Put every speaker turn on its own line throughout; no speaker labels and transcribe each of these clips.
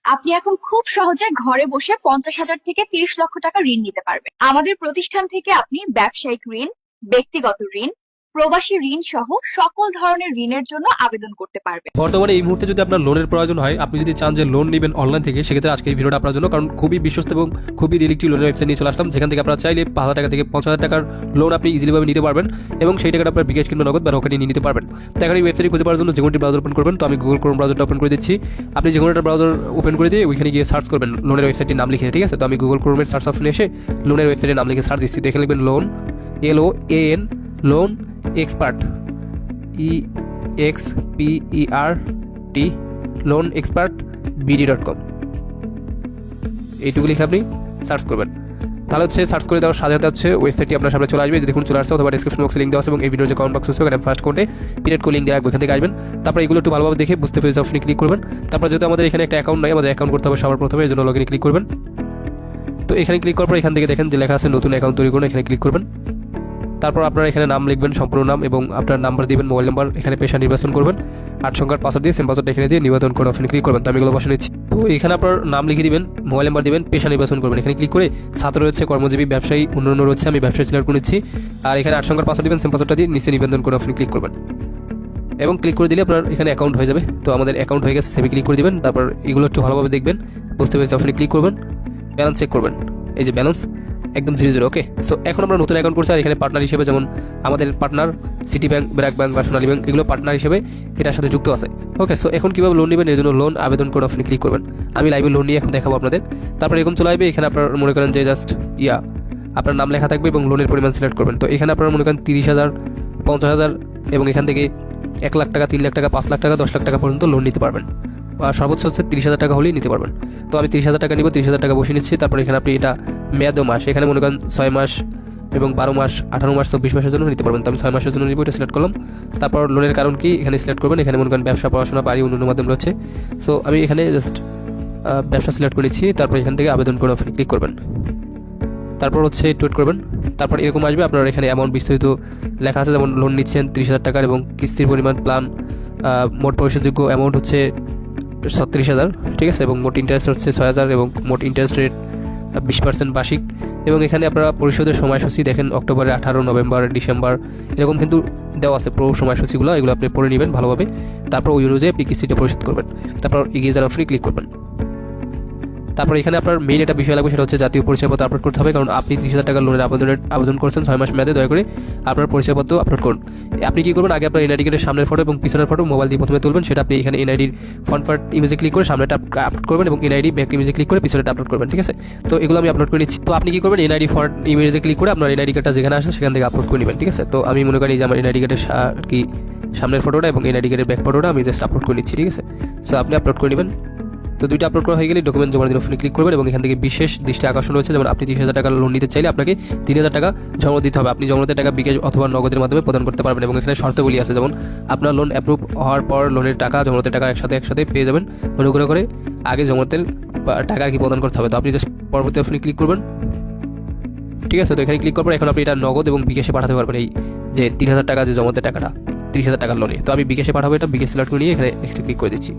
আপনি এখন খুব সহজে ঘরে বসে 50,000 থেকে 30 লক্ষ টাকা ঋণ নিতে পারবেন। আমাদের প্রতিষ্ঠান থেকে আপনি ব্যবসায়িক ঋণ, ব্যক্তিগত ঋণ, প্রবাসী ঋণ সহ সকল ধরনের ঋণের জন্য আবেদন করতে পারবেন।
বর্তমানে এই মুহূর্তে যদি আপনার লোনের প্রয়োজন হয়, আপনি যদি চান যে লোন নেবেন অনলাইন থেকে, সেক্ষেত্রে আজকে এই ভিডিওটা আপনার জন্য, কারণ খুবই বিশ্বস্ত এবং খুবই রিলেটিভ লোনের ওয়েবসাইট নিয়ে চলে আসলাম, যেখান থেকে আপনারা চাইলে 5,000 টাকা থেকে 50,000 টাকার লোন আপনি ইজিলিভাবে নিতে পারবেন এবং সেই টাকাটা আপনার বিকাশ কিংবা নগদ বা রকেটে নিয়ে নিতে পারবেন। তো এখন এই ওয়েবসাইট খুঁজে পাওয়ার জন্য যে কোনটি ব্রাউজার ওপেন করবেন, তো আমি গুগল ক্রোম ব্রাউজারটা ওপেন করে দিচ্ছি। আপনি যে কোনো একটা ব্রাউজার ওপেন করে দিয়ে ওইখানে গিয়ে সার্চ করবেন লোনের ওয়েবসাইটের নাম লিখে, ঠিক আছে? তো আমি গুগল ক্রোমের সার্চ অপশনে এসে লোনের ওয়েবসাইটের নাম লিখে সার্চ দিচ্ছি। তো এখানে লিখবেন loan, LOAN, loan expert, EXPERT, loan expert BD.com, এইটুকু লিখে আপনি সার্চ করবেন। তাহলে হচ্ছে সার্চ করে দেওয়ার সাথে সাথে হচ্ছে ওয়েবসাইটটি আপনার সামনে চলে আসবে। যে দেখুন চলে আসছে, অথবা ডিসক্রিপশন বক্সে লিঙ্ক দেওয়া আছে এবং এই ভিডিওর যে কমেন্ট বক্স আছে ওখানে ফার্স্ট কোডে পিরিয়ড কোড লিঙ্ক দেওয়া আছে, ওখান থেকে আসবেন। তারপর এগুলো একটু ভালোভাবে দেখে বুঝতে পেরেছে অপশনে ক্লিক করবেন। তারপর যেহেতু আমাদের এখানে একটা অ্যাকাউন্ট নাই, আমাদের অ্যাকাউন্ট করতে হবে সবার প্রথমে, এর জন্য লগইনে ক্লিক করবেন। তো এখানে ক্লিক করার পর এখান থেকে দেখেন যে লেখা আছে নতুন অ্যাকাউন্ট তৈরি করুন, এখানে ক্লিক করবেন। তারপর আপনারা এখানে নাম লিখবেন, সম্পূর্ণ নাম এবং আপনার নাম্বার দিবেন, মোবাইল নাম্বার, এখানে পেশা নির্বাচন করবেন, 8 সংখ্যার পাসওয়ার্ড দিয়ে সেম পাসওয়ার্ড এখানে দিয়ে নিবন্ধন করে অপশনে ক্লিক করবেন। তো আমি এগুলো বসে নিচ্ছি। তো এখানে আপনার নাম লিখে দিবেন, মোবাইল নাম্বার দিবেন, পেশা নির্বাচন করবেন, এখানে ক্লিক করে ছাত্র রয়েছে, কর্মজীবী, ব্যবসায়ী, অন্যান্য রয়েছে, আমি ব্যবসায়ী সিলেক্ট করে নিচ্ছি। আর এখানে 8 সংখ্যার পাসওয়ার্ড দিবেন, সেম পাসওয়ার্ডটা দিয়ে নিচে নিবন্ধন করে অপশনে ক্লিক করবেন এবং ক্লিক করে দিলে আপনার এখানে অ্যাকাউন্ট হয়ে যাবে। তো আমাদের অ্যাকাউন্ট হয়ে গেছে, সেভে ক্লিক করে দিবেন। তারপর এগুলো একটু ভালোভাবে দেখবেন, বুঝতে পেরেছি অপশনে ক্লিক করবেন, ব্যালেন্স চেক করবেন, এই যে ব্যালেন্স একদম 0 ওকে। সো এখন আমরা নতুন অ্যাকাউন্ট করছি, আর এখানে পার্টনার হিসেবে যেমন আমাদের partner city bank, BRAC bank বা সোনালী ব্যাংক, এগুলো পার্টনার হিসেবে এটার সাথে যুক্ত আছে। ওকে, সো এখন কীভাবে লোন নেবেন, এর জন্য লোন আবেদন করে অপশনে ক্লিক করবেন। আমি লাইভে লোন নিয়ে এখন দেখাবো আপনাদের। তারপর এরকম চলে আসবে, এখানে আপনার মনে করেন যে জাস্ট আপনার নাম লেখা থাকবে এবং লোনের পরিমাণ সিলেক্ট করবেন। তো এখানে আপনারা মনে করেন 30,000, 50,000 এবং এখান থেকে 1 লাখ টাকা, 3 লাখ টাকা, 5 লাখ টাকা, 10 লাখ টাকা পর্যন্ত লোন নিতে পারবেন। সর্বোচ্চ হচ্ছে 30,000 টাকা হলেই নিতে পারবেন। তো আমি 30,000 টাকা নিব, 30,000 টাকা বসে নিচ্ছি। তারপর এখানে আপনি এটা মেয়াদ ও মাস, এখানে মনে করেন 6 মাস এবং 12 মাস, 18 মাস, 24 মাসের জন্য নিতে পারবেন। তো আমি 6 মাসের জন্য নিব, এটা সিলেক্ট করলাম। তারপর লোনের কারণ কি এখানে সিলেক্ট করবেন। এখানে মনে করেন ব্যবসা, পড়াশোনা, বাড়ি, অন্যান্য মাধ্যম রয়েছে। সো আমি এখানে জাস্ট ব্যবসা সিলেক্ট করেছি। তারপর এখান থেকে আবেদন করে অপশনে ক্লিক করবেন। তারপর হচ্ছে টুইট করবেন। তারপর এরকম আসবে, আপনার এখানে অ্যামাউন্ট বিস্তারিত লেখা আছে, যেমন লোন নিচ্ছেন 30,000 টাকার এবং কিস্তির পরিমাণ প্ল্যান, মোট পরিশোধযোগ্য অ্যামাউন্ট হচ্ছে 36,000, ঠিক আছে, এবং মোট ইন্টারেস্ট হচ্ছে 6,000 এবং মোট ইন্টারেস্ট রেট 20% বার্ষিক। এবং এখানে আপনারা পরিশোধের সময়সূচি দেখেন, অক্টোবরে, 18, নভেম্বর, ডিসেম্বর, এরকম কিন্তু দেওয়া আছে পুরো সময়সূচিগুলো, এগুলো আপনি পড়ে নেবেন ভালোভাবে। তারপর ওই অনুযায়ী আপনি কিস্তিটা পরিশোধ করবেন। তারপর এগিয়ে যাওয়ার অপশনে ক্লিক করবেন। তারপর এখানে আপনার মেইন একটা বিষয় লাগবে, সেটা হচ্ছে জাতীয় পরিচয়পত্র আপলোড করতে হবে, কারণ আপনি 30,000 টাকার লোনের আবেদন করছেন 6 মাস মেয়াদে। দয়া করে আপনার পরিচয়পত্র আপলোড করুন। আপনি কি করবেন, আগে আপনার এনআইডি কার্ডের সামনের ফটো এবং পিছনের ফটো মোবাইল দিয়ে প্রথমে তুলবেন, সেটা আপনি এখানে এনআইডির ফ্রন্ট পার্ট ইমেজে ক্লিক করে সামনেটা আপলোড করবেন এবং এনআইডি ব্যাক ইমেজে ক্লিক করে পিছনেটা আপলোড করবেন, ঠিক আছে? তো এগুলো আমি আপলোড করে নিচ্ছি। তো আপনি কি করবেন, এনআইডি ফ্রন্ট ইমেজে ক্লিক করে আপনার এনআইডি কার্ডটা যেখানে আসে সেখান থেকে আপলোড করে নেবেন, ঠিক আছে? তো আমি মনে করি যে আমার এনআইডি কার্ডের কি সামনের ফটোটা এবং এনআইডি কার্ডের ব্যাক ফটোটা আমি জাস্ট আপলোড করে নিচ্ছি, ঠিক আছে? সো আপনি আপলোড করে নেবেন। তো দুইটা আপলোড করা হয়ে গেলে ডকুমেন্ট জমা দিন অপশনে ক্লিক করবেন এবং এখান থেকে বিশেষ দৃষ্টি আকর্ষণ রয়েছে, যেমন আপনি 30,000 টাকা লোন নিতে চাইলে আপনাকে 3,000 টাকা জমা দিতে হবে। আপনি জমাতে টাকা বিকাশ অথবা নগদের মাধ্যমে প্রদান করতে পারবেন এবং এখানে শর্তাবলী আছে, যেমন আপনার লোন অ্যাপ্রুভ হওয়ার পর লোনের টাকা, জমাতে টাকা একসাথে পেয়ে যাবেন। অনুগ্রহ করে আগে জমাতে টাকা আর কি প্রদান করতে হবে। তো আপনি জাস্ট পরবর্তী অপশনে ক্লিক করবেন, ঠিক আছে? তো এখানে ক্লিক করার পর এখন আপনি এটা নগদ এবং বিকাশে পাঠাতে পারবেন। এই যে 3,000 টাকা যে জমাতে টাকাটা, 30,000 টাকার লোনে, তো আমি বিকাশে পাঠাবো, এটা বিকাশ সিলেক্ট করে নিয়ে এখানে নেক্সটে ক্লিক করে দিচ্ছি।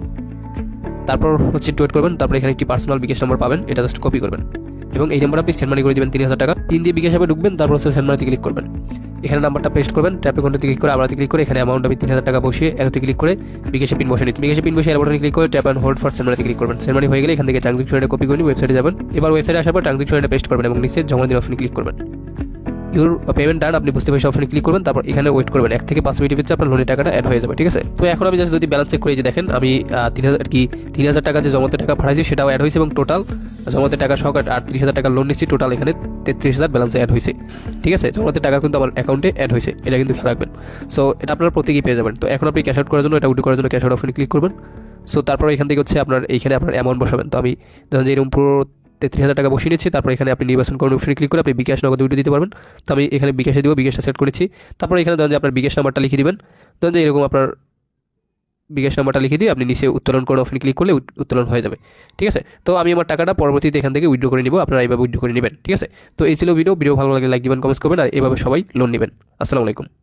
তারপর হচ্ছে টুইট করবেন। তারপর এখানে একটি পার্সোনাল বিকাশ নম্বর পাবেন, এটা জাস্ট কপি করবেন এবং এই নাম্বার আপনি সেন্ড মানি করে দেবেন 3,000 টাকা। পিন দিয়ে বিকাশ অ্যাপে ঢুকবেন, তারপর হচ্ছে সেন্ড মানিতে ক্লিক করবেন। এখানে নাম্বারটা পেস্ট করবেন, ট্যাপে কন্টিনিউতে ক্লিক করে আবারতে ক্লিক করে এখানে অ্যামাউন্ট আমি 3,000 টাকা বসিয়ে এরোতে ক্লিক করে বিকাশে পিন বসে নিচ্ছি। বিকাশে পিন বসে এর বাটনে ক্লিক করে tap and hold for send মানিতে ক্লিক করবেন। সেন্ড মানি হয়ে গেলে এখান থেকে ট্রানজাকশনটা কপি করে নিয়ে ওয়েবসাইটে যাবেন। এবার ওয়েবসাইটে আসার পর ট্রানজাকশনটা পেস্ট করবেন এবং নিচে জমা দিন অপশনে ক্লিক করবেন। ইউর পেমেন্ট ডান, আপনি বুঝতে পেরেছি অপশনে ক্লিক করবেন। তারপর এখানে ওয়েট করবেন, 1 থেকে 5 মিনিটের ভিতরে আপনার লোনের টাকাটা অ্যাড হয়ে যাবে, ঠিক আছে? তো এখন আমি জাস্ট যদি ব্যালেন্স চেক করি, যে দেখেন আমি 3,000 টাকা যে জমাতে টাকা পাঠাইছি সেটাও অ্যাড হয়েছে এবং টোটাল জমাতে টাকা সহ আর 30,000 টাকা লোন নিচ্ছি, টোটাল এখানে 33,000 ব্যালেন্সে অ্যাড হয়েছে, ঠিক আছে? জমাতে টাকা কিন্তু আমার অ্যাকাউন্টে অ্যাড হয়েছে, এটা কিন্তু খেয়াল রাখবেন। সো এটা আপনার প্রত্যেকেই পেয়ে যাবেন। তো এখন আপনি ক্যাশ আউট করার জন্য, এটা উইথড্র করার জন্য ক্যাশ আউট অপশনে ক্লিক করবেন। সো তারপর এখান থেকে হচ্ছে আপনার এইখানে আপনার অ্যামাউন্ট বসাবেন। তো আমি ধরুন যে এরকম পুরো 33,000 টাকা বসিয়ে নিচ্ছি। তারপর এখানে আপনি নির্বাচন করুন অপশনে ক্লিক করে আপনি বিকাশ নগদ উইথড্র দিতে পারবেন। তো আমি এখানে বিকাশে দিব, বিকাশটা সেট করেছি। তারপর এখানে ধরুন যে আপনার বিকাশ নাম্বারটা লিখে দিবেন। ধরুন যে এরকম আপনার বিকাশ নাম্বারটা লিখে দিয়ে আপনি নিচে উত্তোলন করে অপশনে ক্লিক করলে উত্তোলন হয়ে যাবে, ঠিক আছে? তো আমি আমার টাকাটা পরবর্তীতে এখান থেকে উইথড্র করে নিব, আপনারা এইভাবে উইথড্র করে নেবেন, ঠিক আছে? তো এই ছিল ভিডিও ভালো লাগলে লাইক দিবেন, কমেন্টস করবেন, আর এইভাবে সবাই লোন নেবেন। আসসালামু আলাইকুম।